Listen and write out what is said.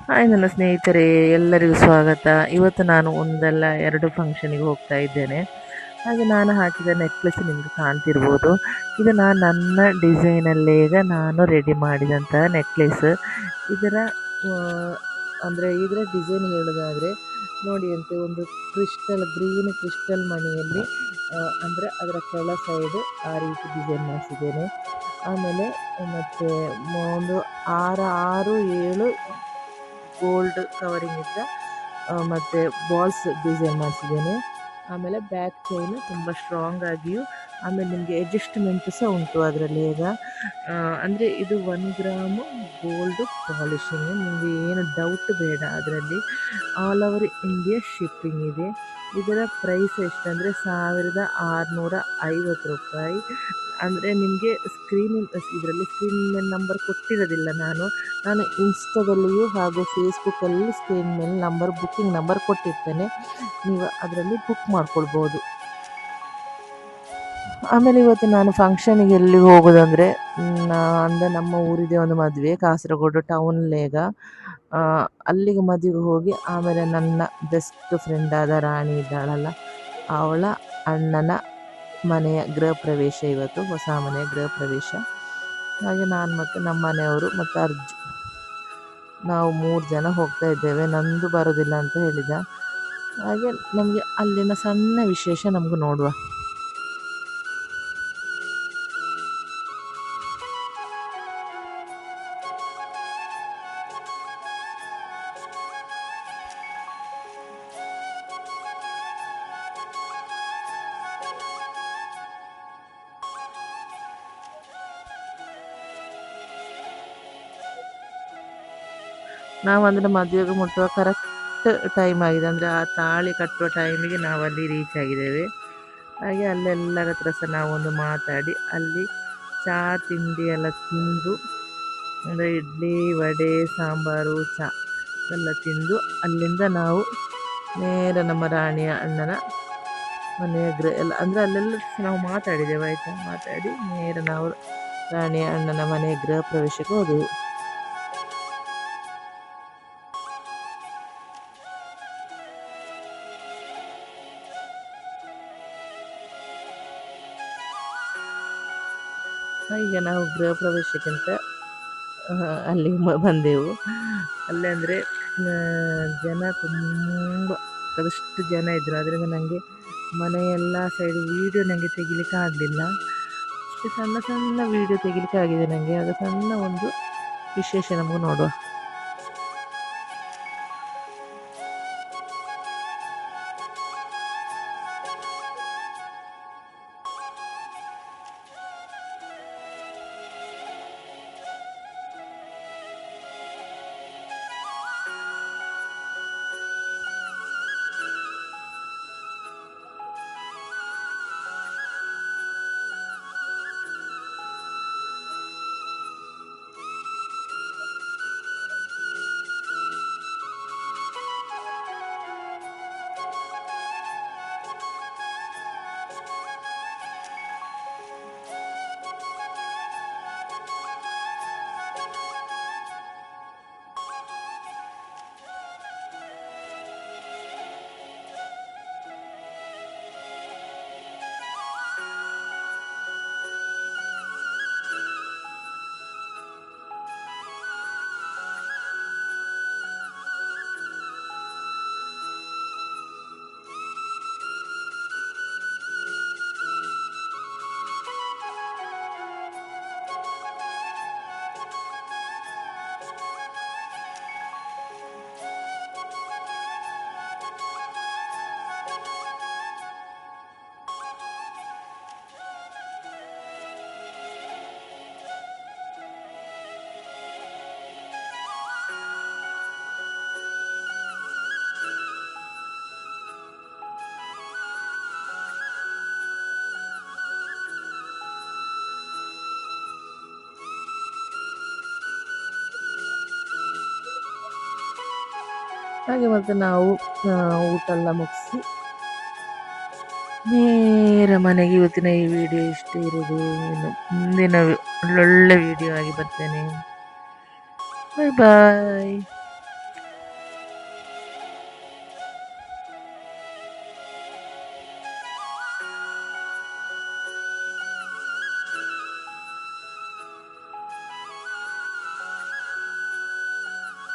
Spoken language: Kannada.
ಹಾಯ್ ನನ್ನ ಸ್ನೇಹಿತರೆ, ಎಲ್ಲರಿಗೂ ಸ್ವಾಗತ. ಇವತ್ತು ನಾನು ಒಂದಲ್ಲ ಎರಡು ಫಂಕ್ಷನಿಗೆ ಹೋಗ್ತಾ ಇದ್ದೇನೆ. ಹಾಗೆ ನಾನು ಹಾಕಿದ ನೆಕ್ಲೆಸ್ ನಿಮಗೆ ಕಾಣ್ತಿರ್ಬೋದು. ಇದು ನನ್ನ ಡಿಸೈನಲ್ಲೇ ಈಗ ನಾನು ರೆಡಿ ಮಾಡಿದಂತಹ ನೆಕ್ಲೆಸ್. ಇದರ ಇದರ ಡಿಸೈನ್ ಹೇಳೋದಾದರೆ ನೋಡಿ ಅಂತೆ, ಒಂದು ಗ್ರೀನ್ ಕ್ರಿಸ್ಟಲ್ ಮಣಿಯಲ್ಲಿ ಅದರ ಕೆಳ ಸೈಡ್ ಆ ರೀತಿ ಡಿಸೈನ್ ಮಾಡಿಸಿದ್ದೇನೆ. ಆಮೇಲೆ ಮತ್ತು ಒಂದು ಆರು ಏಳು ಗೋಲ್ಡ್ ಕವರಿಂಗ್ ಇದ್ದ ಮತ್ತು ಬಾಲ್ಸ್ ಡಿಸೈನ್ ಮಾಡಿಸಿದ್ದೇನೆ. ಆಮೇಲೆ ಬ್ಯಾಕ್ ಚೈನು ತುಂಬ ಸ್ಟ್ರಾಂಗ್ ಆಗಿಯೂ, ಆಮೇಲೆ ನಿಮಗೆ ಅಡ್ಜಸ್ಟ್ಮೆಂಟ್ ಸಹ ಉಂಟು ಅದರಲ್ಲಿ. ಈಗ ಇದು 1 ಗ್ರಾಮು ಗೋಲ್ಡ್ ಪಾಲಿಶಿಂಗ್. ನಿಮಗೆ ಏನು ಡೌಟ್ ಬೇಡ ಅದರಲ್ಲಿ. ಆಲ್ ಓವರ್ ಇಂಡಿಯಾ ಶಿಪ್ಪಿಂಗ್ ಇದೆ. ಇದರ ಪ್ರೈಸ್ ಎಷ್ಟಂದರೆ 1650 ರೂಪಾಯಿ. ನಿಮಗೆ ಇದರಲ್ಲಿ ಸ್ಕ್ರೀನ್ ಮೇಲೆ ನಂಬರ್ ಕೊಟ್ಟಿರೋದಿಲ್ಲ. ನಾನು ಇನ್ಸ್ಟಾದಲ್ಲಿಯೂ ಹಾಗೂ ಫೇಸ್ಬುಕ್ಕಲ್ಲಿ ಸ್ಕ್ರೀನ್ ಮೇಲೆ ಬುಕ್ಕಿಂಗ್ ನಂಬರ್ ಕೊಟ್ಟಿರ್ತೇನೆ. ನೀವು ಅದರಲ್ಲಿ ಬುಕ್ ಮಾಡ್ಕೊಳ್ಬೋದು. ಆಮೇಲೆ ಇವತ್ತು ನಾನು ಫಂಕ್ಷನಿಗೆ ಎಲ್ಲಿ ಹೋಗೋದಂದರೆ, ನಮ್ಮ ಊರಿದೆ ಒಂದು ಮದುವೆ ಕಾಸರಗೋಡು ಟೌನ್ಲೇಗ. ಅಲ್ಲಿಗೆ ಮದುವೆಗೆ ಹೋಗಿ ಆಮೇಲೆ ನನ್ನ ಬೆಸ್ಟ್ ಫ್ರೆಂಡ್ ಆದ ರಾಣಿ ಇದ್ದಾಳಲ್ಲ, ಅವಳ ಅಣ್ಣನ ಮನೆಯ ಗೃಹ ಪ್ರವೇಶ ಇವತ್ತು, ಹೊಸ ಮನೆಯ ಗೃಹ ಪ್ರವೇಶ. ಹಾಗೆ ನಾನು ಮತ್ತು ನಮ್ಮ ಮನೆಯವರು ಮತ್ತು ಅರ್ಜು, ನಾವು 3 ಜನ ಹೋಗ್ತಾ ಇದ್ದೇವೆ. ನಂದು ಬರೋದಿಲ್ಲ ಅಂತ ಹೇಳಿದ. ಹಾಗೆ ನಮಗೆ ಅಲ್ಲಿನ ಸಣ್ಣ ವಿಶೇಷ ನಮಗೂ ನೋಡುವ. ನಾವು ಮದುವೆಗೆ ಮುಟ್ಟುವ ಕರೆಕ್ಟ್ ಟೈಮ್ ಆಗಿದೆ. ಆ ತಾಳಿ ಕಟ್ಟುವ ಟೈಮಿಗೆ ನಾವು ಅಲ್ಲಿ ರೀಚ್ ಆಗಿದ್ದೇವೆ. ಹಾಗೆ ಅಲ್ಲೆಲ್ಲರ ಹತ್ರ ಸಹ ನಾವೊಂದು ಮಾತಾಡಿ, ಅಲ್ಲಿ ಚಹಾ ತಿಂಡಿ ಎಲ್ಲ ತಿಂದು, ಇಡ್ಲಿ ವಡೆ ಸಾಂಬಾರು ಚಹಾ ಎಲ್ಲ ತಿಂದು, ಅಲ್ಲಿಂದ ನಾವು ನೇರ ನಮ್ಮ ರಾಣಿಯ ಅಣ್ಣನ ಮನೆಯ ಅಲ್ಲೆಲ್ಲ ನಾವು ಮಾತಾಡಿದ್ದೇವೆ ಆಯಿತಾ. ಮಾತಾಡಿ ನೇರ ನಾವು ರಾಣಿಯ ಅಣ್ಣನ ಮನೆಯ ಗೃಹ ಪ್ರವೇಶಕ್ಕೆ ಹೋದೆವು. ಈಗ ನಾವು ಗೃಹ ಪ್ರವೇಶಕ್ಕಿಂತ ಅಲ್ಲಿ ಬಂದೆವು. ಅಲ್ಲಿ ಜನ ತುಂಬ ಅದಷ್ಟು ಜನ ಇದ್ದರು. ಅದರಿಂದ ನನಗೆ ಮನೆಯೆಲ್ಲ ಸೈಡ್ ವೀಡಿಯೋ ನನಗೆ ತೆಗಿಲಿಕ್ಕೆ ಆಗಲಿಲ್ಲ. ಅಷ್ಟು ಸಣ್ಣ ಸಣ್ಣ ವೀಡಿಯೋ ತೆಗಿಲಿಕ್ಕೆ ಆಗಿದೆ ನನಗೆ. ಅದು ಸಣ್ಣ ಒಂದು ವಿಶೇಷ ನಮಗೂ ನೋಡುವ. ಹಾಗೆ ಮತ್ತು ನಾವು ಊಟ ಎಲ್ಲ ಮುಗಿಸಿ ನೇರ ಮನೆಗೆ. ಇವತ್ತಿನ ಈ ವಿಡಿಯೋ ಇಷ್ಟೇ ಇರೋದು. ಇನ್ನು ಮುಂದಿನ ಒಳ್ಳೊಳ್ಳೆ ವಿಡಿಯೋ ಆಗಿ ಬರ್ತೇನೆ. ಬಾಯ್ ಬಾಯ್.